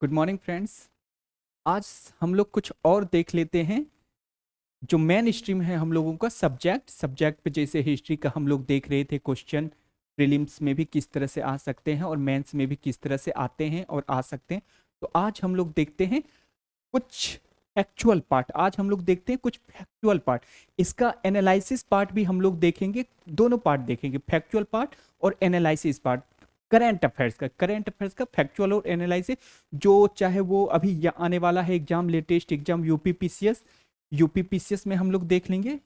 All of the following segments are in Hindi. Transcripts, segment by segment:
Good morning friends. आज हम लोग कुछ और देख लेते हैं। जो मेन स्ट्रीम है हम लोगों का सब्जेक्ट पे, जैसे हिस्ट्री का हम लोग देख रहे थे क्वेश्चन प्रीलिम्स में भी किस तरह से आ सकते हैं और मेंस में भी किस तरह से आते हैं और आ सकते हैं। तो आज हम लोग देखते हैं कुछ फैक्चुअल पार्ट। आज हम लोग देखते हैं कुछ फैक्चुअल पार्ट। इसका एनालिसिस पार्ट भी हम लोग देखेंगे, दोनों पार्ट देखेंगे, फैक्चुअल पार्ट और एनालिसिस पार्ट। करंट अफेयर्स का फैक्चुअल और एनालिसिस, जो चाहे वो अभी आने वाला है एग्जाम, लेटेस्ट एग्जाम यूपीपीसीएस में हम लोग देख लेंगे।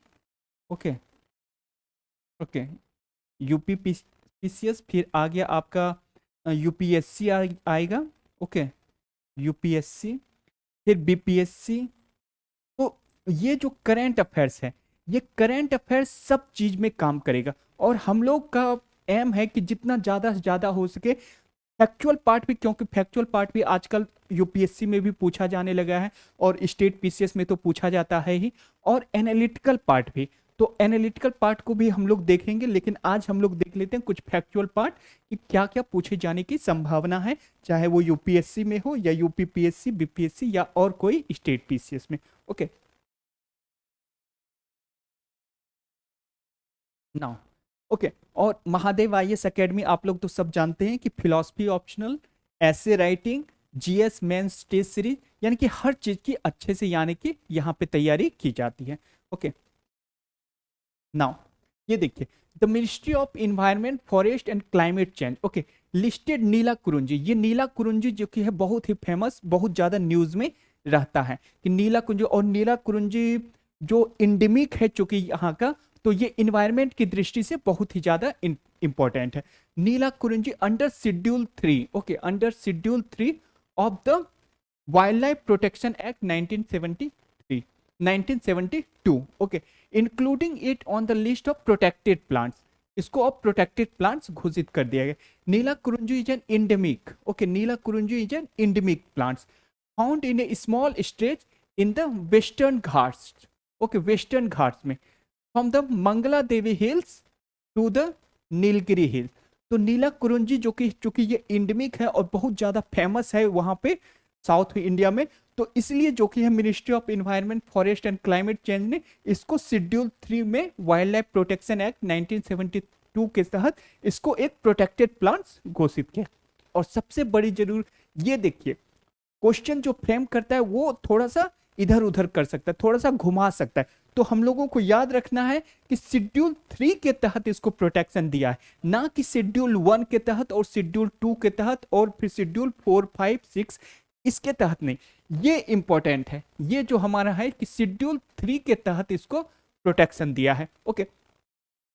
ओके ओके, यूपीपीसीएस, फिर आ गया आपका यूपीएससी आएगा। ओके, यूपीएससी, फिर बीपीएससी। तो ये जो करंट अफेयर्स है, ये करंट अफेयर्स सब चीज में काम करेगा और हम लोग का एम है कि जितना ज्यादा से ज्यादा हो सके फैक्चुअल पार्ट भी, क्योंकि फैक्चुअल पार्ट भी आजकल यूपीएससी में भी पूछा जाने लगा है और स्टेट पीसीएस में तो पूछा जाता है ही, और एनालिटिकल पार्ट भी। तो एनालिटिकल पार्ट को भी हम लोग देखेंगे, लेकिन आज हम लोग देख लेते हैं कुछ फैक्चुअल पार्ट कि क्या क्या पूछे जाने की संभावना है, चाहे वो यूपीएससी में हो या यूपीपीएससी, बीपीएससी या और कोई स्टेट पीसीएस में। Okay, now okay. और महादेव आईएएस एकेडमी आप लोग तो सब जानते हैं कि philosophy optional, essay writing, GS mains test series, यानी कि हर चीज की अच्छे से यानी कि यहाँ पे तैयारी की जाती है। ओके, नाउ ये देखिए, the ministry of environment, forest and climate change, okay, listed Neelakurinji. ये नीला कुरुंजी जो कि है बहुत ही फेमस, बहुत ज्यादा न्यूज में रहता है कि नीला कुरुंजी, और नीला कुरुंजी जो इंडेमिक है चूंकि यहाँ का, तो ये इन्वायरमेंट की दृष्टि से बहुत ही ज्यादा इंपॉर्टेंट है। Neelakurinji under schedule 3, okay, under schedule 3 of the wild life protection act 1973, 1972, okay, including it on the list of protected plants. इसको अब प्रोटेक्टेड प्लांट्स घोषित कर दिया गया। Neelakurinji is an endemic, okay, Neelakurinji is an endemic plants found in a small stage in the western Ghats, okay, western Ghats में, from the Mangala Devi hills to the Nilgiri hills. तो नीला कुरुंजी जो कि चूंकि ये इंडेमिक है और बहुत ज्यादा फेमस है वहां पे साउथ इंडिया में, तो इसलिए जो कि है ministry of environment, forest and climate change ने इसको शेड्यूल 3 में वाइल्ड लाइफ प्रोटेक्शन एक्ट 1972 के तहत इसको एक प्रोटेक्टेड प्लांट्स घोषित किया। और सबसे बड़ी जरूर ये देखिए, क्वेश्चन जो फ्रेम करता है वो थोड़ा सा इधर उधर कर सकता है, थोड़ा सा घुमा सकता है। तो हम लोगों को याद रखना है कि शेड्यूल 3 के तहत इसको प्रोटेक्शन दिया है, ना कि शेड्यूल 1 के तहत और शेड्यूल 2 के तहत और फिर शेड्यूल 4, 5, 6 इसके तहत नहीं। ये इंपॉर्टेंट है, ये जो हमारा है कि शेड्यूल 3 के तहत इसको प्रोटेक्शन दिया है। ओके,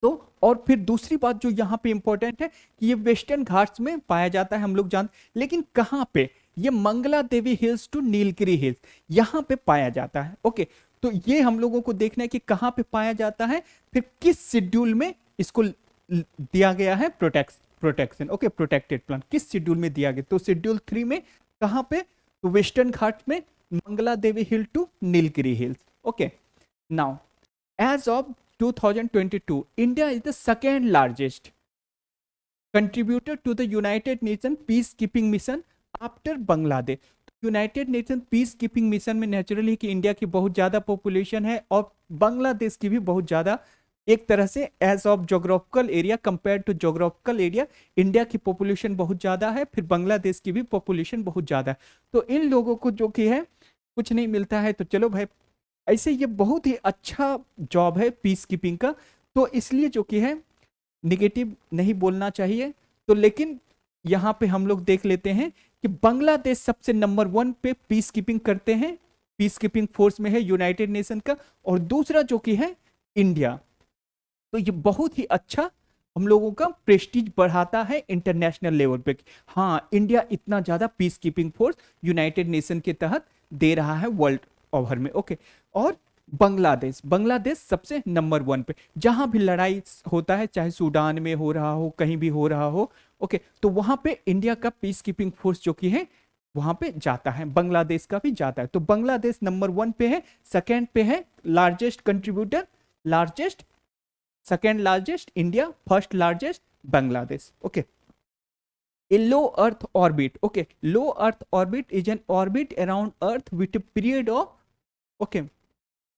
तो और फिर दूसरी बात जो यहाँ पे इंपॉर्टेंट है कि ये वेस्टर्न घाट्स में पाया जाता है, हम लोग जानते, लेकिन कहाँ पे? ये Mangla Devi hills to Nilgiri hills, यहाँ पे पाया जाता है। ओके, तो ये हम लोगों को देखना है कि कहाँ पे पाया जाता है, फिर किस शेड्यूल में इसको दिया गया है प्रोटेक्शन। ओके, प्रोटेक्टेड प्लांट किस शेड्यूल में दिया गया? तो शेड्यूल 3 में कहाँ पे? तो वेस्टर्न घाट्स में, Mangala Devi hill to Nilgiri hills. Okay, now as of 2022, India is the second largest contributor to the United Nations peacekeeping mission after Bangladesh. United nation peace keeping mission में नेचुरली कि इंडिया की बहुत ज़्यादा पॉपुलेशन है और बांग्लादेश की भी बहुत ज़्यादा, एक तरह से as of geographical area, compare to geographical area India की पॉपुलेशन बहुत ज़्यादा है, फिर बांग्लादेश की भी पॉपुलेशन बहुत ज़्यादा है। तो इन लोगों को जो कि है कुछ नहीं मिलता है, तो चलो भाई, ऐसे ये बहुत ही अच्छा जॉब है पीस कीपिंग का, तो इसलिए जो कि है निगेटिव नहीं बोलना चाहिए। तो लेकिन यहाँ पे हम लोग देख लेते हैं कि बांग्लादेश सबसे नंबर 1 पे पीस कीपिंग करते हैं, पीस कीपिंग फोर्स में है यूनाइटेड नेशन का, और दूसरा जो कि है इंडिया। तो ये बहुत ही अच्छा हम लोगों का प्रेस्टीज बढ़ाता है इंटरनेशनल लेवल पे। हाँ, इंडिया इतना ज्यादा peace keeping force United nation के तहत दे रहा है वर्ल्ड ओवर में। ओके, और बांग्लादेश सबसे नंबर 1 पे, जहां भी लड़ाई होता है, चाहे सूडान में हो रहा हो, कहीं भी हो रहा हो, ओके, तो वहां पे इंडिया का पीस कीपिंग फोर्स जो कि है वहां पे जाता है, बांग्लादेश का भी जाता है। तो बांग्लादेश नंबर 1 पे है, सेकेंड पे है largest contributor, largest, second largest India, first largest Bangladesh. Okay, A low Earth orbit. Okay, low Earth orbit is an orbit around Earth with a period of, okay,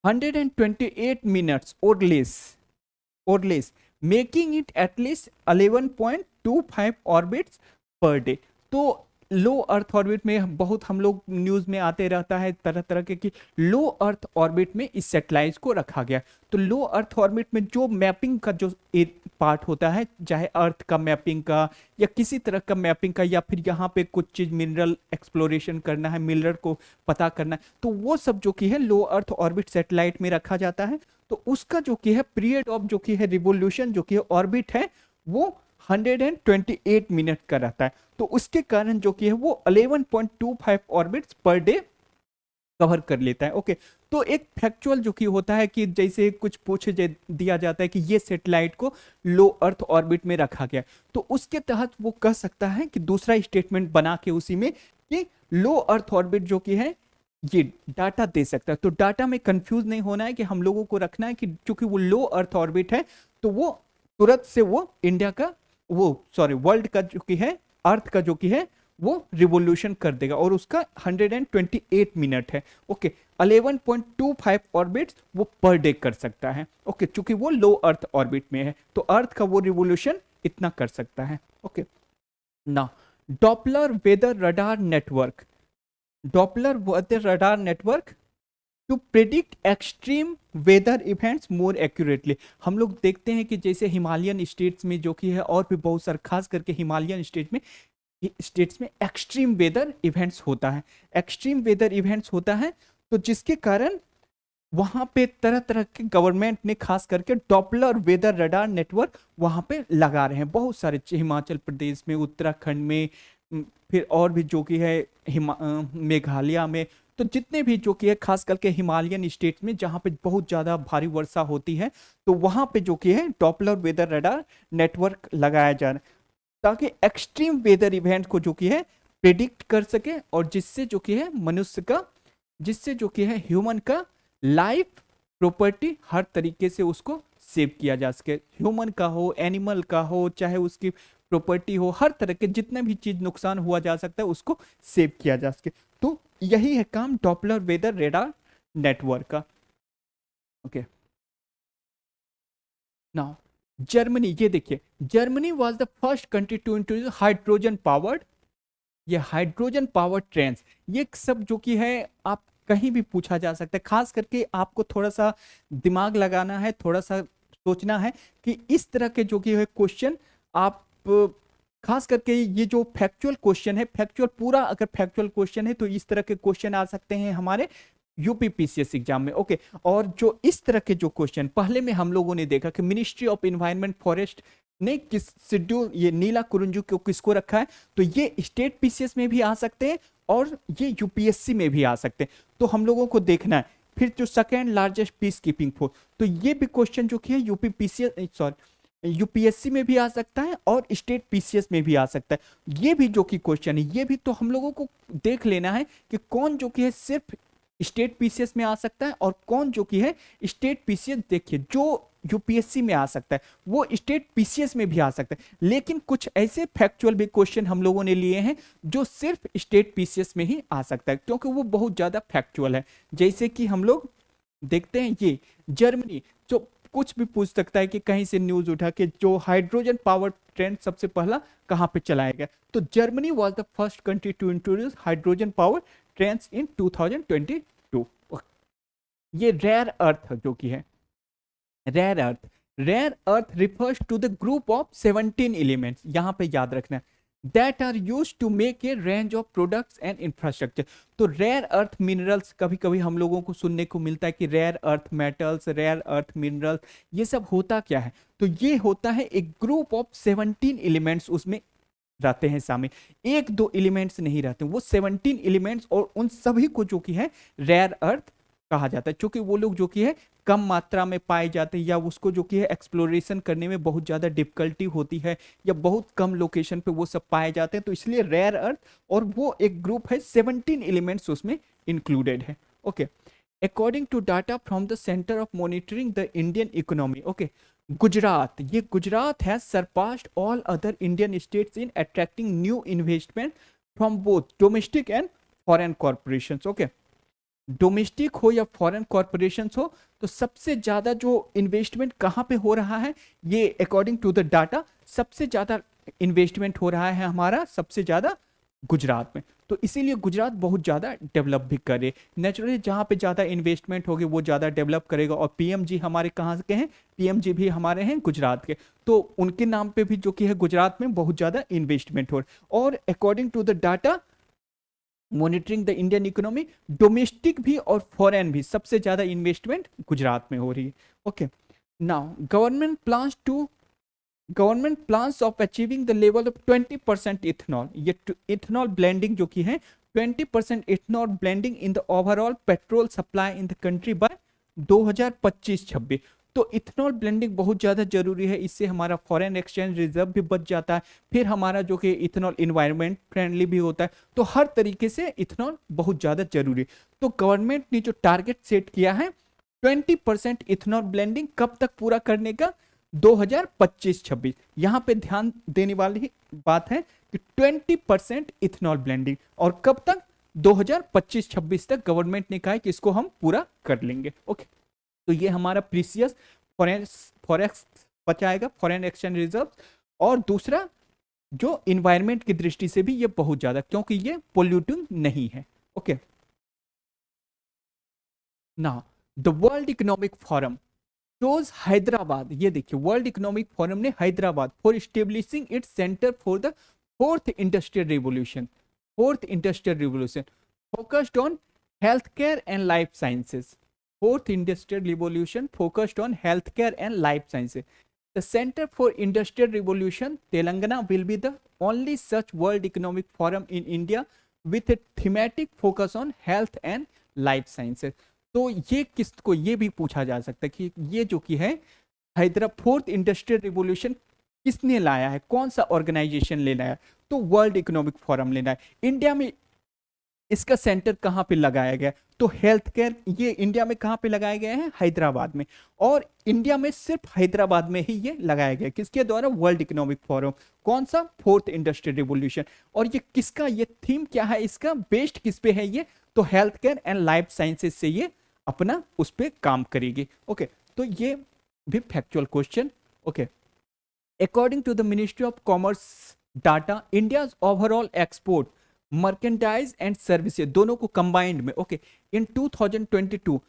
128 minutes or less, making it at least 11.25 orbits per day. तो लो अर्थ ऑर्बिट में बहुत हम लोग न्यूज में आते रहता है तरह तरह के कि लो अर्थ ऑर्बिट में इस सैटेलाइट को रखा गया। तो लो अर्थ ऑर्बिट में जो मैपिंग का जो पार्ट होता है, चाहे अर्थ का मैपिंग का या किसी तरह का मैपिंग का, या फिर यहाँ पे कुछ चीज मिनरल एक्सप्लोरेशन करना है, मिनरल को पता करना है, तो वो सब जो कि है लो अर्थ ऑर्बिट सैटेलाइट में रखा जाता है। तो उसका जो कि है पीरियड ऑफ जो कि है रिवोल्यूशन जो कि है ऑर्बिट है वो 128 मिनट का रहता है। तो उसके कारण जो कि है वो 11.25 ऑर्बिट्स पर डे कवर कर लेता है। ओके, तो एक फैक्चुअल जो कि होता है कि जैसे कुछ पूछ दिया जाता है कि ये सैटेलाइट को लो अर्थ ऑर्बिट में रखा गया, तो उसके तहत वो कह सकता है कि दूसरा स्टेटमेंट बना के उसी में कि लो अर्थ ऑर्बिट जो कि है ये डाटा दे सकता है। तो डाटा में कंफ्यूज नहीं होना है कि हम लोगों को रखना है कि चूंकि वो लो अर्थ ऑर्बिट है तो वो तुरंत से वो इंडिया का वो सॉरी वर्ल्ड का जो कि है अर्थ का जो कि है वो रिवोल्यूशन कर देगा, और उसका 128 मिनट है। ओके, 11.25 ऑर्बिट्स वो पर डे कर सकता है। ओके, चूंकि वो लो अर्थ ऑर्बिट में है तो अर्थ का वो रिवोल्यूशन इतना कर सकता है। ओके, ना Doppler weather radar network, Doppler weather radar network to predict extreme weather events more accurately. हम लोग देखते हैं कि जैसे हिमालयन स्टेट्स में जो कि है और भी बहुत सारे खास करके हिमालयन स्टेट्स में एक्सट्रीम वेदर इवेंट्स होता है, एक्सट्रीम वेदर इवेंट्स होता है। तो जिसके कारण वहां पे तरह तरह के गवर्नमेंट ने खास करके डॉपलर वेदर रडार नेटवर्क वहां पे लगा रहे हैं बहुत सारे, हिमाचल प्रदेश में, उत्तराखंड में, फिर और भी जो कि है मेघालय में। तो जितने भी जो कि है खास करके हिमालयन स्टेट्स में जहां पे बहुत ज्यादा भारी वर्षा होती है तो वहां पे जो कि है डॉपलर वेदर रडार नेटवर्क लगाया जा रहा है ताकि एक्सट्रीम वेदर इवेंट को जो कि है प्रिडिक्ट कर सके, और जिससे जो कि है मनुष्य का, जिससे जो कि है ह्यूमन का लाइफ प्रॉपर्टी हर तरीके से उसको सेव किया जा सके, ह्यूमन का हो, एनिमल का हो, चाहे उसकी प्रॉपर्टी हो, हर तरह के जितने भी चीज नुकसान हुआ जा सकता है उसको सेव किया जा सके। तो यही है काम डॉपलर वेदर रेडार नेटवर्क का। ओके, नाउ जर्मनी, ये देखिए Germany was the first country to introduce hydrogen powered, ये हाइड्रोजन पावर ट्रेन्स, ये सब जो कि है आप कहीं भी पूछा जा सकता है। खास करके आपको थोड़ा सा दिमाग लगाना है, थोड़ा सा सोचना है कि इस तरह के जो कि है क्वेश्चन आप खास करके ये जो फैक्चुअल क्वेश्चन है, फैक्चुअल पूरा अगर फैक्चुअल क्वेश्चन है तो इस तरह के क्वेश्चन आ सकते हैं हमारे यूपीपीसीएस एग्जाम में। ओके, और जो इस तरह के जो क्वेश्चन पहले में हम लोगों ने देखा कि मिनिस्ट्री ऑफ इन्वायरमेंट फॉरेस्ट ने किस शेड्यूल ये नीला कुरुंजू को किसको रखा है, तो ये स्टेट पीसीएस में भी आ सकते हैं और ये यूपीएससी में भी आ सकते हैं। तो हम लोगों को देखना है। फिर जो second largest peace keeping force, तो ये भी क्वेश्चन जो कि है यूपीपीसीएस सॉरी यूपीएससी में भी आ सकता है और स्टेट पीसीएस में भी आ सकता है। ये भी जो कि क्वेश्चन है ये भी तो हम लोगों को देख लेना है कि कौन जो कि है सिर्फ स्टेट पीसीएस में आ सकता है और कौन जो कि है स्टेट पीसीएस, देखिए जो यूपीएससी में आ सकता है वो स्टेट पीसीएस में भी आ सकता है। लेकिन कुछ ऐसे फैक्चुअल भी क्वेश्चन हम लोगों ने लिए हैं जो सिर्फ स्टेट पीसीएस में ही आ सकता है क्योंकि वो बहुत ज्यादा फैक्चुअल है। जैसे कि हम लोग देखते हैं ये जर्मनी, जो कुछ भी पूछ सकता है कि कहीं से न्यूज उठा के जो हाइड्रोजन पावर ट्रेंड सबसे पहला कहां पे चलाया गया, तो Germany was the first country to introduce hydrogen power trends in 2022। ये रेयर अर्थ जो कि है rare earth, rare earth refers to the group of 17 elements, यहां पे याद रखना that are use to make a range of products and infrastructure. तो रेयर अर्थ मिनरल्स, कभी कभी हम लोगों को सुनने को मिलता है कि rare earth metals, rare earth minerals, ये सब होता क्या है, तो ये होता है एक ग्रुप ऑफ 17 एलिमेंट्स उसमें रहते हैं शामिल, एक दो एलिमेंट्स नहीं रहते, वो 17 एलिमेंट्स, और उन सभी को जो कि है रेयर अर्थ कहा जाता है क्योंकि वो लोग जो कि है कम मात्रा में पाए जाते हैं या उसको जो कि है एक्सप्लोरेशन करने में बहुत ज़्यादा डिफिकल्टी होती है या बहुत कम लोकेशन पे वो सब पाए जाते हैं, तो इसलिए रेयर अर्थ, और वो एक ग्रुप है 17 एलिमेंट्स उसमें इंक्लूडेड है। Okay, according to data from the centre of monitoring the Indian economy, okay, Gujarat, ये Gujarat has surpassed all other Indian states in attracting new investment from both domestic and foreign corporations. Okay, domestic हो या फॉरेन कॉरपोरेशंस हो, तो सबसे ज्यादा जो इन्वेस्टमेंट कहाँ पे हो रहा है, ये अकॉर्डिंग टू द डाटा सबसे ज्यादा इन्वेस्टमेंट हो रहा है हमारा सबसे ज्यादा गुजरात में। तो इसीलिए गुजरात बहुत ज़्यादा डेवलप भी करे। नेचुरली जहाँ पे ज़्यादा इन्वेस्टमेंट होगी वो ज़्यादा डेवलप करेगा। और पीएमजी हमारे कहाँ के हैं, पीएमजी भी हमारे हैं गुजरात के, तो उनके नाम पे भी जो कि है गुजरात में बहुत ज़्यादा इन्वेस्टमेंट हो रहा है। और according to the data monitoring the Indian economy, domestic भी और फॉरेन भी सबसे ज़्यादा इन्वेस्टमेंट गुजरात में हो रही है। Okay, now government plans of achieving the level of 20% ethanol, ये इथेनॉल ब्लेंडिंग जो की है 20% ethanol blending in the overall petrol supply in the country bye 2025-26। तो इथेनॉल ब्लेंडिंग बहुत ज़्यादा जरूरी है, इससे हमारा फॉरेन एक्सचेंज रिजर्व भी बच जाता है, फिर हमारा जो कि इथेनॉल इन्वायरमेंट फ्रेंडली भी होता है। तो हर तरीके से इथेनॉल बहुत ज़्यादा जरूरी है। तो गवर्नमेंट ने जो टारगेट सेट किया है 20% इथेनॉल ब्लेंडिंग कब तक पूरा करने का, 2025-26। यहां पे ध्यान देने वाली बात है कि 20% इथेनॉल ब्लेंडिंग, और कब तक, 2025-26 तक गवर्नमेंट ने कहा है कि इसको हम पूरा कर लेंगे। ओके, तो ये हमारा प्रीसियस फॉरेक्स बचाएगा, फॉरेन एक्सचेंज रिजर्व। और दूसरा जो इन्वायरमेंट की दृष्टि से भी ये बहुत ज्यादा, क्योंकि ये पोल्यूटिंग नहीं है। ओके, ना the world economic forum chose Hyderabad, ये देखिए वर्ल्ड इकोनॉमिक फोरम ने Hyderabad for establishing its centre for the fourth industrial revolution, fourth industrial revolution focused on health care and life sciences, fourth industrial revolution focused on health care and life sciences. The centre for industrial revolution Telangana will be the only such world economic forum in India with A thematic focus on health and life sciences. तो ये किसको, ये भी पूछा जा सकता है कि ये जो कि है हैदराबाद फोर्थ इंडस्ट्रियल रिवोल्यूशन किसने लाया है, कौन सा ऑर्गेनाइजेशन ले लाया, तो वर्ल्ड इकोनॉमिक फोरम लेना है। इंडिया में इसका सेंटर कहाँ पे लगाया गया, तो हेल्थ केयर, ये इंडिया में कहाँ पे लगाया गया है, हैदराबाद में। और इंडिया में सिर्फ हैदराबाद में ही ये लगाया गया, किसके द्वारा, वर्ल्ड इकोनॉमिक फोरम। कौन सा, फोर्थ इंडस्ट्रियल रिवोल्यूशन। और ये किसका, ये थीम क्या है इसका, बेस्ड किस पे है ये, तो health care and life sciences से ये अपना उस पर काम करेगी। ओके, तो ये भी factual question. Okay, according to the ministry of Commerce data, India overall export merchandise and services दोनों को कंबाइंड में, ओके, इन 2022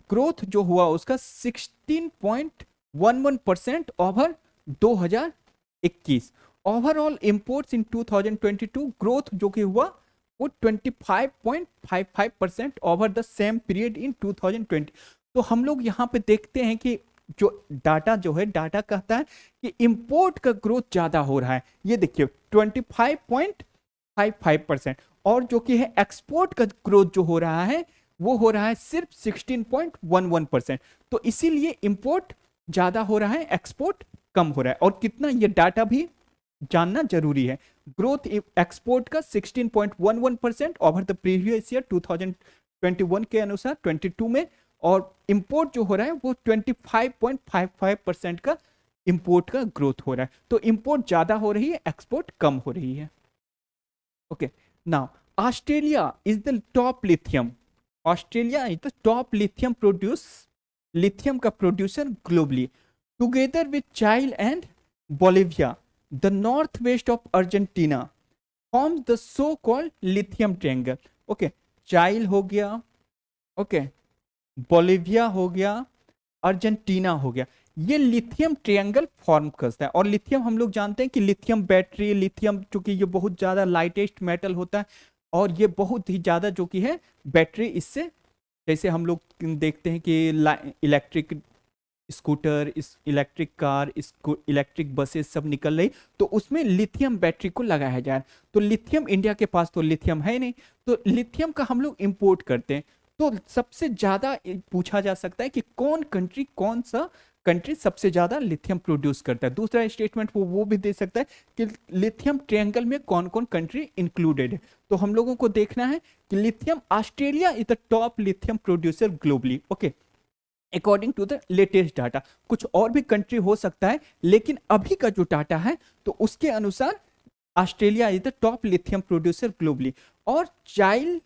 ग्रोथ जो हुआ उसका 16.11% ओवर 2021। ओवरऑल इंपोर्ट्स इन 2022 ग्रोथ जो कि हुआ वो 25.55% over the same period in 2020। तो हम लोग यहाँ पे देखते हैं कि जो डाटा जो है, डाटा कहता है कि इंपोर्ट का ग्रोथ ज्यादा हो रहा है, ये देखिए 25.55%, और जो कि है एक्सपोर्ट का ग्रोथ जो हो रहा है वो हो रहा है सिर्फ 16.11%। तो इसीलिए इंपोर्ट ज्यादा हो रहा है, एक्सपोर्ट कम हो रहा है। और कितना, ये डाटा भी जानना जरूरी है। ग्रोथ एक्सपोर्ट का 16.11% ओवर द प्रीवियस ईयर 2021 के अनुसार 22 में, और इंपोर्ट जो हो रहा है वो 25.55% का इंपोर्ट का ग्रोथ हो रहा है। तो इंपोर्ट ज्यादा हो रही है, एक्सपोर्ट कम हो रही है। Okay, now Australia is the top lithium, Australia is the top lithium का producer globally, together with child and Bolivia the north west of Argentina forms the so called lithium triangle. Okay, child हो गया, ओके, बोलिविया हो गया, अर्जेंटीना हो गया, ये लिथियम ट्रायंगल फॉर्म करता है। और लिथियम हम लोग जानते हैं कि लिथियम बैटरी, लिथियम चूंकि ये बहुत ज्यादा लाइटेस्ट मेटल होता है, और ये बहुत ही ज्यादा जो कि है बैटरी, इससे जैसे हम लोग देखते हैं कि इलेक्ट्रिक स्कूटर, इस इलेक्ट्रिक कार, इलेक्ट्रिक बसेस सब निकल रही, तो उसमें लिथियम बैटरी को लगाया जाए। तो लिथियम, इंडिया के पास तो लिथियम है नहीं, तो लिथियम का हम लोग इंपोर्ट करते हैं। तो सबसे ज्यादा पूछा जा सकता है कि कौन सा कंट्री सबसे ज्यादा लिथियम प्रोड्यूस करता है। दूसरा स्टेटमेंट वो भी दे सकता है कि लिथियम ट्रायंगल में कौन कौन कंट्री इंक्लूडेड है। तो हम लोगों को देखना है कि lithium, Australia is the top lithium producer globally. Okay, according to the latest data. कुछ और भी कंट्री हो सकता है, लेकिन अभी का जो डाटा है तो उसके अनुसार Australia is the top lithium producer globally, और चाइल्ड,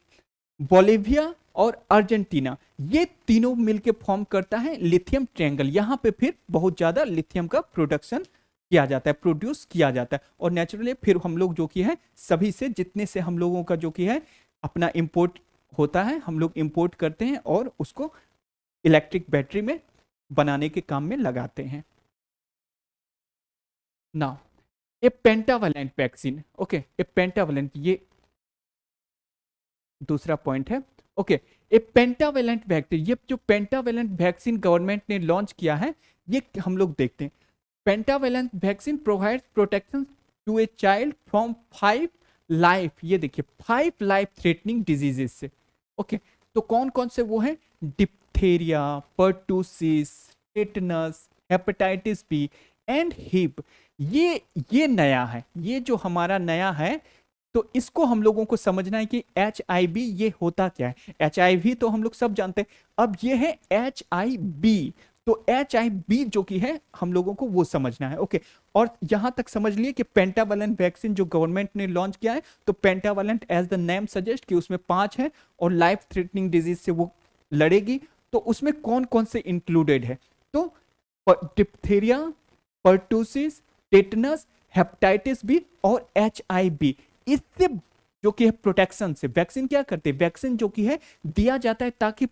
बोलिविया और अर्जेंटीना, ये तीनों मिलके फॉर्म करता है लिथियम ट्रायंगल। यहाँ पे फिर बहुत ज्यादा लिथियम का प्रोडक्शन किया जाता है, प्रोड्यूस किया जाता है, और नेचुरली फिर हम लोग जो कि है सभी से, जितने से हम लोगों का जो कि है अपना इंपोर्ट होता है, हम लोग इंपोर्ट करते हैं और उसको इलेक्ट्रिक बैटरी में बनाने के काम में लगाते हैं। नाउ ए पेंटावलेंट वैक्सीन, ओके, ए पेंटावलेंट, ये दूसरा पॉइंट है। ओके, ए पेंटावेलेंट वैक्सीन, ये जो पेंटावेलेंट वैक्सीन गवर्नमेंट ने लॉन्च किया है, ये हम लोग देखते हैं। Pentavalent vaccine provides protection to a child from 5 life, ये देखिए 5 लाइफ थ्रेटनिंग डिजीजेस से। ओके, तो कौन कौन से वो हैं? Diphtheria, pertussis, tetanus, hepatitis B and Hib. ये नया है, ये जो हमारा नया है, तो इसको हम लोगों को समझना है कि HIV ये होता क्या है। HIV तो हम लोग सब जानते हैं, अब ये है HIB। तो HIB जो कि है हम लोगों को वो समझना है। ओके, और यहां तक समझ लिए कि पेंटावेलेंट वैक्सीन जो गवर्नमेंट ने लॉन्च किया है, तो pentavalent as the name suggest कि उसमें 5 है और लाइफ थ्रेटनिंग डिजीज से वो लड़ेगी। तो उसमें कौन कौन से इंक्लूडेड है? तो diphtheria, pertussis, tetanus, hepatitis B और HIV। इससे जो कि है प्रोटेक्शन से वैक्सीन क्या करते हैं? वैक्सीन जो कि है दिया जाता है ताकि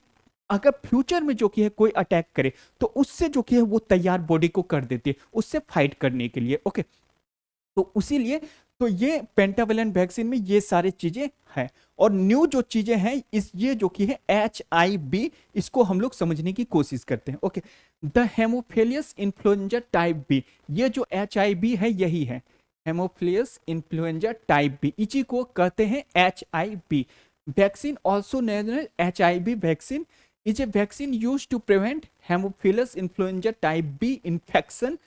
अगर फ्यूचर में जो कि है कोई अटैक करे तो उससे जो कि है वो तैयार बॉडी को कर देती है उससे फाइट करने के लिए। ओके, तो उसीलिए तो ये पेंटावेलेंट वैक्सीन में ये सारी चीजें हैं। और न्यू जो चीजें हैं इस ये जो कि है HIB, इसको हम लोग समझने की कोशिश करते हैं। Okay, the haemophilus influenza type B, ये जो HIB है यही है, हेमोफिलियस इन्फ्लुएंजा टाइप बी, इसी को कहते हैं HIB। Vaccine also known as HIB vaccine is a vaccine used to prevent haemophilus influenza type B infection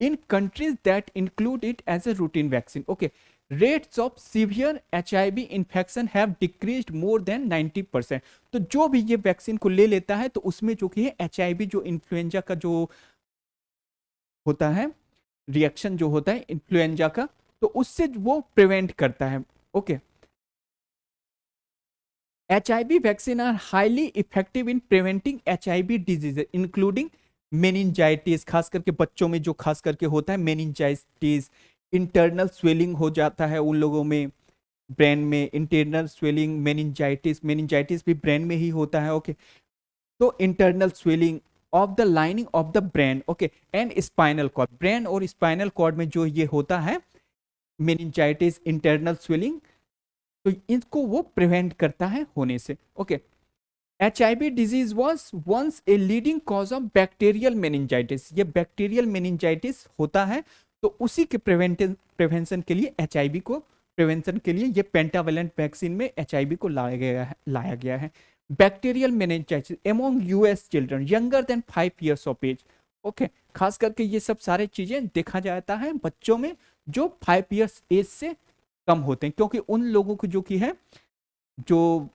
in countries that include it as a routine vaccine. Okay, rates of severe HIV infection have decreased more than 90%। तो जो भी ये वैक्सीन को ले लेता है तो उसमें जो कि है HIV जो इन्फ्लुएंजा का जो होता है रिएक्शन जो होता है इन्फ्लुएंजा का, तो उससे वो प्रिवेंट करता है। Okay, HIV vaccine are highly effective in preventing HIV disease including meningitis, खास करके बच्चों में जो खास करके होता है मेनिंजाइटिस, इंटरनल स्वेलिंग हो जाता है उन लोगों में ब्रेन में, इंटरनल स्वेलिंग, मेनिंजाइटिस, मेनिंजाइटिस भी ब्रेन में ही होता है। ओके, तो internal swelling of the lining of the brain, okay, and spinal cord, brain और स्पाइनल कॉर्ड में जो ये होता है मेनिंजाइटिस, इंटरनल स्वेलिंग, तो इनको वो प्रिवेंट करता है होने से। Okay, HIV disease was once a leading cause of bacterial meningitis, ये बैक्टीरियल मेनिंजाइटिस होता है, तो उसी के प्रिवेंशन के लिए HIV को प्रिवेंशन के लिए ये पेंटावेलेंट वैक्सीन में HIV को लाया गया है। Bacterial meningitis among US children younger than 5 years of age. Okay, खास करके ये सब सारे चीजें देखा जाता है बच्चों में जो 5 years एज से कम होते हैं, क्योंकि उन लोगों को जो कि है जो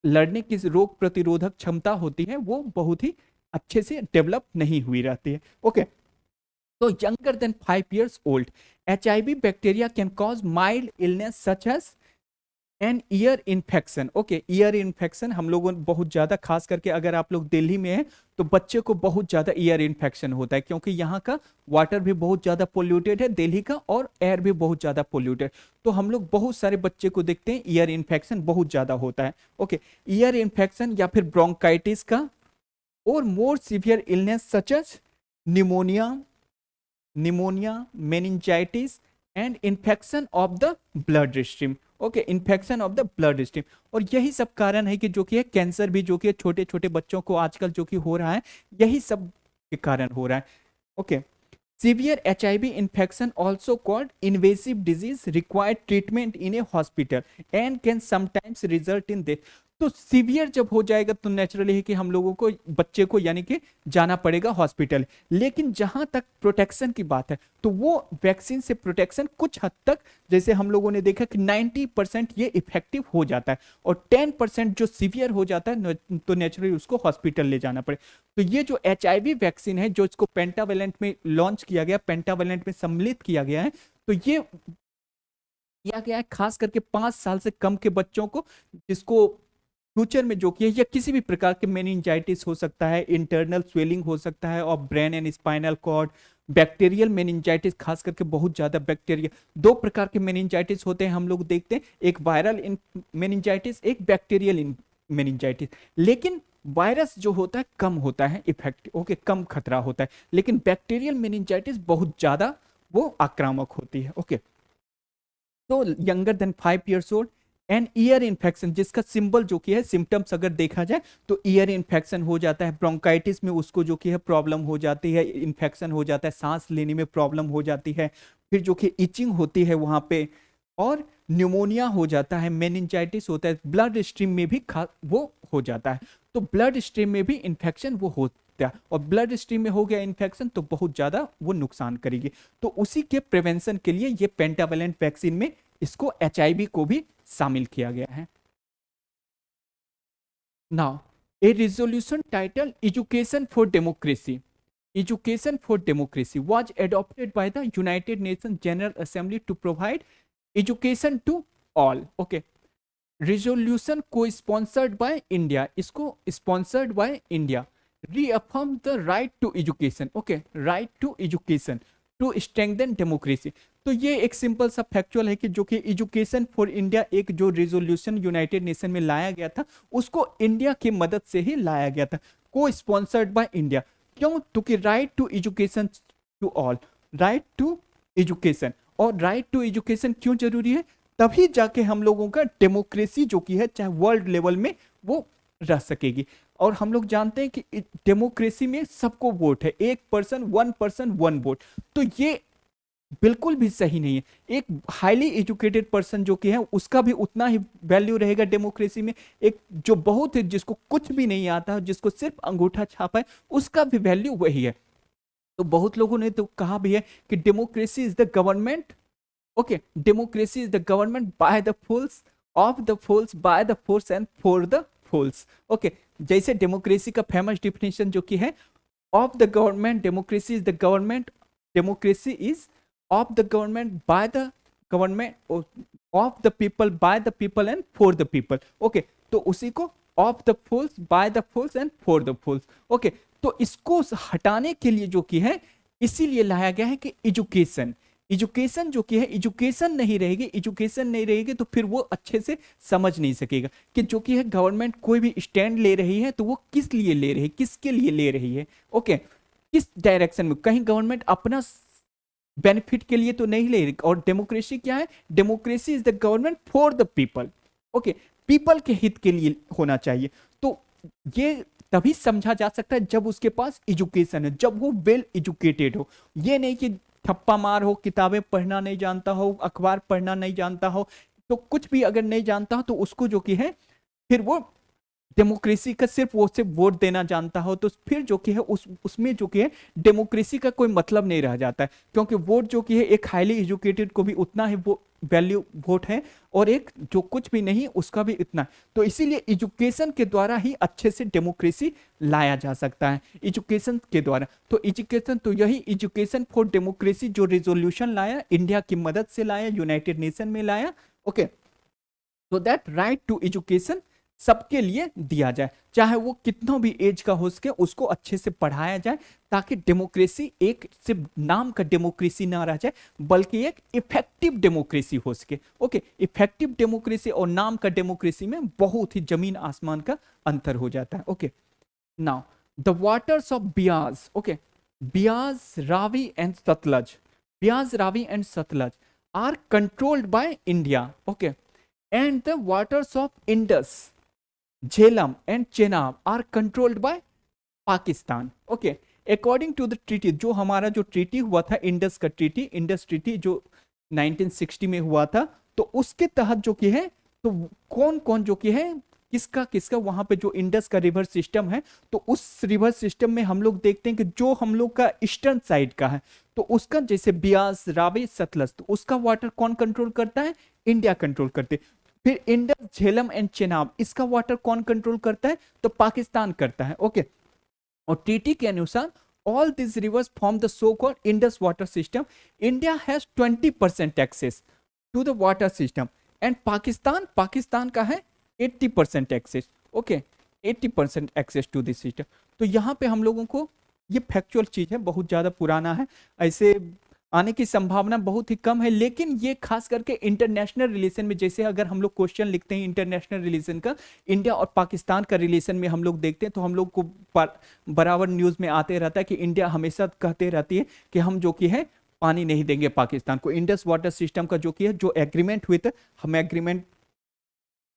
लड़ने की रोग प्रतिरोधक क्षमता होती है वो बहुत ही अच्छे से डेवलप नहीं हुई रहती है। ओके, तो younger than 5 years old HIV bacteria can cause mild illness such as an ear infection. Okay, ear infection हम लोगों ने बहुत ज्यादा, खास करके अगर आप लोग दिल्ली में हैं तो बच्चे को बहुत ज्यादा ईयर इन्फेक्शन होता है, क्योंकि यहाँ का वाटर भी बहुत ज्यादा पोल्यूटेड है दिल्ली का, और एयर भी बहुत ज्यादा पोल्यूटेड, तो हम लोग बहुत सारे बच्चे को देखते हैं ईयर इन्फेक्शन बहुत ज्यादा होता है। ओके, ईयर इन्फेक्शन या फिर ब्रोंकाइटिस का और more severe illness such as pneumonia, meningitis and infection of the blood stream. Okay, infection of the blood stream, और यही सब कारण है कि जो कि है कैंसर भी जो कि छोटे छोटे बच्चों को आजकल जो कि हो रहा है, यही सब के कारण हो रहा है। Okay, severe HIV infection also called invasive disease required treatment in A hospital and can sometimes result in death. तो सीवियर जब हो जाएगा तो नेचुरली है कि हम लोगों को, बच्चे को यानी कि जाना पड़ेगा हॉस्पिटल। लेकिन जहां तक प्रोटेक्शन की बात है तो वो वैक्सीन से प्रोटेक्शन कुछ हद तक, जैसे हम लोगों ने देखा कि 90% ये इफेक्टिव हो जाता है, और 10% जो सीवियर हो जाता है तो नेचुरली उसको हॉस्पिटल ले जाना पड़े। तो ये जो HIV वैक्सीन है जो इसको पेंटावेलेंट में लॉन्च किया गया, पेंटावेलेंट में सम्मिलित किया गया है, तो ये किया गया है खास करके 5 साल से कम के बच्चों को, जिसको फ्यूचर में जो कि है या किसी भी प्रकार के मेनिंजाइटिस हो सकता है, इंटरनल स्वेलिंग हो सकता है of brain and spinal cord, bacterial meningitis, खास करके बहुत ज्यादा बैक्टीरिया, दो प्रकार के मेनिंजाइटिस होते हैं हम लोग देखते हैं, एक वायरल मेनिंजाइटिस, एक बैक्टीरियल मेनिंजाइटिस। लेकिन वायरस जो होता है कम होता है इफेक्ट, ओके, कम खतरा होता है, लेकिन बैक्टीरियल मेनिंजाइटिस बहुत ज्यादा वो आक्रामक होती है, ओके। तो younger than 5 years old and ear infection, जिसका सिंबल जो कि है, सिम्टम्स अगर देखा जाए तो ईयर इन्फेक्शन हो जाता है, ब्रोंकाइटिस में उसको जो कि है प्रॉब्लम हो जाती है, इन्फेक्शन हो जाता है, सांस लेने में प्रॉब्लम हो जाती है, फिर जो कि इचिंग होती है वहां पे, और न्यूमोनिया हो जाता है, मेनिंजाइटिस होता है, ब्लड स्ट्रीम में भी वो हो जाता है। तो ब्लड स्ट्रीम में भी इन्फेक्शन वो होता है, और ब्लड स्ट्रीम में हो गया इन्फेक्शन तो बहुत ज्यादा वो नुकसान करेगी। तो उसी के प्रिवेंशन के लिए ये पेंटावेलेंट वैक्सीन में इसको HIV को भी शामिल किया गया है। Now A resolution title education for democracy, education for democracy was adopted by the United Nations General Assembly to provide education to all, okay। Resolution को स्पॉन्सर्ड बाय इंडिया, इसको sponsored by India, reaffirm the right to education, okay, right to education to strengthen democracy. तो ये एक सिंपल सा फैक्चुअल है कि जो कि एजुकेशन फॉर इंडिया एक जो रिजोल्यूशन यूनाइटेड नेशन में लाया गया था उसको इंडिया की मदद से ही लाया गया था, को स्पॉन्सर्ड बाय इंडिया। क्यों? क्योंकि right to education to all, right to education, और राइट टू एजुकेशन क्यों जरूरी है? तभी जाके हम लोगों का डेमोक्रेसी जो कि है चाहे वर्ल्ड लेवल में वो रह सकेगी। और हम लोग जानते हैं कि डेमोक्रेसी में सबको वोट है, एक पर्सन वन वोट, तो ये बिल्कुल भी सही नहीं है। एक हाईली एजुकेटेड पर्सन जो कि है उसका भी उतना ही वैल्यू रहेगा डेमोक्रेसी में, एक जो बहुत है जिसको कुछ भी नहीं आता, जिसको सिर्फ अंगूठा छापा है, उसका भी वैल्यू वही है। तो बहुत लोगों ने तो कहा भी है कि democracy is the government, okay, democracy is the government by the fools, of the fools, by the fools and for the fools, okay. जैसे डेमोक्रेसी का फेमस डिफिनेशन जो कि है of the government, democracy is the government, democracy is of the government, by the government, of the people, by the people and for the people, okay. तो उसी को of the fools, by the fools and for the fools, okay. तो इसको हटाने के लिए जो कि है इसीलिए लाया गया है कि एजुकेशन, एजुकेशन जो कि है, एजुकेशन नहीं रहेगी, एजुकेशन नहीं रहेगी तो फिर वो अच्छे से समझ नहीं सकेगा कि जो कि है गवर्नमेंट कोई भी स्टैंड ले रही है तो वो किस लिए ले रही है, किसके लिए ले रही है, ओके, किस डायरेक्शन में। कहीं गवर्नमेंट अपना बेनिफिट के लिए तो नहीं ले रही। और डेमोक्रेसी क्या है? Democracy is the government for the people, okay, people के हित के लिए होना चाहिए। तो ये तभी समझा जा सकता है जब उसके पास एजुकेशन है, जब वो वेल एजुकेटेड हो। ये नहीं कि ठप्पा मार हो, किताबें पढ़ना नहीं जानता हो, अखबार पढ़ना नहीं जानता हो, तो कुछ भी अगर नहीं जानता हो तो उसको जो कि है फिर वो डेमोक्रेसी का सिर्फ वो सिर्फ वोट देना जानता हो तो फिर जो कि है उसमें जो कि है डेमोक्रेसी का कोई मतलब नहीं रह जाता है। क्योंकि वोट जो कि है एक हाईली एजुकेटेड को भी उतना ही वो वैल्यू वोट है, और एक जो कुछ भी नहीं उसका भी इतना। तो इसीलिए एजुकेशन के द्वारा ही अच्छे से डेमोक्रेसी लाया जा सकता है, एजुकेशन के द्वारा। तो एजुकेशन, तो यही एजुकेशन फॉर डेमोक्रेसी जो रिजोल्यूशन लाया, इंडिया की मदद से लाया, यूनाइटेड नेशन में लाया, ओके। तो दैट राइट टू एजुकेशन सबके लिए दिया जाए, चाहे वो कितना भी एज का हो सके, उसको अच्छे से पढ़ाया जाए, ताकि डेमोक्रेसी एक सिर्फ नाम का डेमोक्रेसी ना रह जाए बल्कि एक इफेक्टिव डेमोक्रेसी हो सके, ओके। इफेक्टिव डेमोक्रेसी और नाम का डेमोक्रेसी में बहुत ही जमीन आसमान का अंतर हो जाता है, okay. Now the waters of Beas, okay, Beas, Ravi and Sutlej, Beas, Ravi and Sutlej are controlled by India, okay, and the waters of Indus, Jhelum and Chenab are controlled by Pakistan, okay. According to the treaty, जो हमारा जो ट्रीटी हुआ था इंडस का ट्रीटी, इंडस ट्रीटी जो 1960 में हुआ था, तो उसके तहत जो कि है तो कौन कौन जो कि है किसका किसका, वहां पे जो इंडस का रिवर सिस्टम है, तो उस रिवर सिस्टम में हम लोग देखते हैं कि जो हम लोग का ईस्टर्न साइड का है, तो उसका जैसे ब्यास, रावी, सतलज, तो उसका वाटर कौन कंट्रोल करता है? इंडिया कंट्रोल करते हैं। फिर इंडस, झेलम एंड चेनाब, इसका वाटर कौन कंट्रोल करता है? तो पाकिस्तान करता है। ओके, और टीटी के अनुसार all this rivers form the so called Indus water system. India has 20% access to the water system and Pakistan का है 80% access. Okay, 80% access to this system. तो यहाँ पे हम लोगों को ये फैक्चुअल चीज है, बहुत ज्यादा पुराना है, ऐसे आने की संभावना बहुत ही कम है, लेकिन ये खास करके इंटरनेशनल रिलेशन में, जैसे अगर हम लोग क्वेश्चन लिखते हैं इंटरनेशनल रिलेशन का, इंडिया और पाकिस्तान का रिलेशन में हम लोग देखते हैं, तो हम लोग को बराबर न्यूज में आते रहता है कि इंडिया हमेशा कहते रहती है कि हम जो कि है पानी नहीं देंगे पाकिस्तान को। इंडस वाटर सिस्टम का जो कि है, जो एग्रीमेंट हुए थे, हम एग्रीमेंट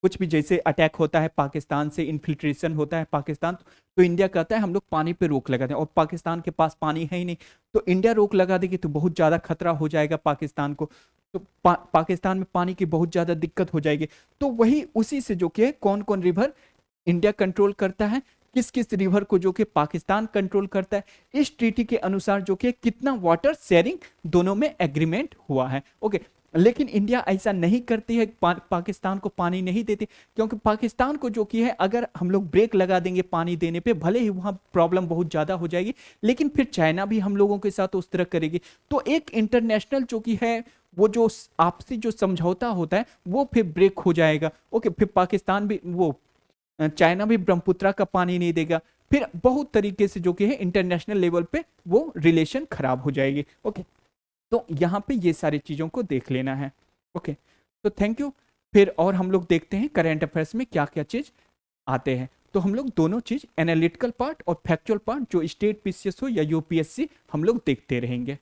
कुछ भी जैसे अटैक होता है पाकिस्तान से, इन्फिल्ट्रेशन होता है पाकिस्तान, तो इंडिया कहता है हम लोग पानी पे रोक लगाते हैं, और पाकिस्तान के पास पानी है ही नहीं, तो इंडिया रोक लगा देगी तो बहुत ज़्यादा खतरा हो जाएगा पाकिस्तान को, तो पाकिस्तान में पानी की बहुत ज़्यादा दिक्कत हो जाएगी। तो वही उसी से जो कि कौन कौन रिवर इंडिया कंट्रोल करता है, किस किस रिवर को जो कि पाकिस्तान कंट्रोल करता है, इस ट्रीटी के अनुसार जो कि कितना वाटर शेयरिंग दोनों में एग्रीमेंट हुआ है। ओके, लेकिन इंडिया ऐसा नहीं करती है, पाकिस्तान को पानी नहीं देती, क्योंकि पाकिस्तान को जो कि है, अगर हम लोग ब्रेक लगा देंगे पानी देने पे, भले ही वहाँ प्रॉब्लम बहुत ज़्यादा हो जाएगी, लेकिन फिर चाइना भी हम लोगों के साथ उस तरह करेगी, तो एक इंटरनेशनल जो कि है, वो जो आपसी जो समझौता होता है वो फिर ब्रेक हो जाएगा। ओके, फिर पाकिस्तान भी, वो चाइना भी ब्रह्मपुत्रा का पानी नहीं देगा, फिर बहुत तरीके से जो कि है इंटरनेशनल लेवल पे वो रिलेशन खराब हो जाएगी। ओके, तो यहाँ पे ये सारी चीज़ों को देख लेना है। ओके, तो थैंक यू। फिर और हम लोग देखते हैं करंट अफेयर्स में क्या क्या चीज़ आते हैं। तो हम लोग दोनों चीज़, एनालिटिकल पार्ट और फैक्चुअल पार्ट, जो स्टेट पीसीएस हो या यूपीएससी, हम लोग देखते रहेंगे।